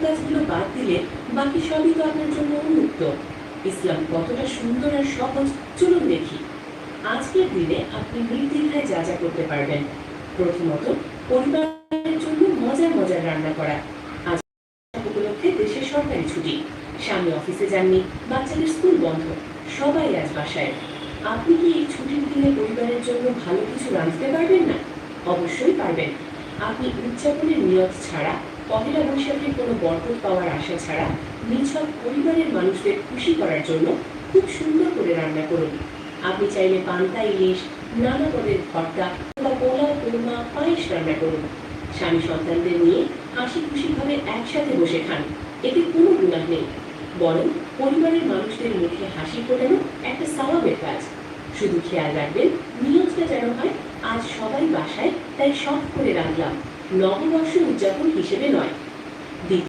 কাজগুলো বাদ দিলে বাকি সবই তো আপনার জন্য উন্মুক্ত। ইসলাম কতটা সুন্দর আর সহজ, চলুন দেখি। আজকের দিনে আপনি নির্দ্বিধায় যা যা করতে পারবেন। প্রথমত, পরিবারের জন্য মজার মজার রান্না করা। আজ উপলক্ষে দেশের সরকারি ছুটি, স্বামী অফিসে যাননি, বাচ্চাদের স্কুল বন্ধ, সবাই আজ বাসায়। আপনি কি এই ছুটির দিনে পরিবারের জন্য ভালো কিছু রাঁধতে পারবেন না? অবশ্যই পারবেন। আপনি উদযাপনের নিয়ত ছাড়া, পহেলা বৈশাখের কোনো বরকত পাওয়ার আশা ছাড়া নিছক পরিবারের মানুষদের খুশি করার জন্য খুব সুন্দর করে রান্না করুন। আপনি চাইলে পান্তা ইলিশ, নানা পদের ভর্তা বা পোলাও, কোরমা, পায়েস রান্না করুন। স্বামী সন্তানদের নিয়ে হাসি খুশিভাবে একসাথে বসে খান, এতে কোনো গুনাহ নেই। বরং পরিবারের মানুষদের মুখে হাসি ফোটানো একটা সওয়াবের কাজ। শুধু খেয়াল রাখবেন, নিয়তটা যেন হয় আজ সবাই বাসায়, তাই শখ করে রাখলাম, নববর্ষ উদযাপন হিসেবে নয়।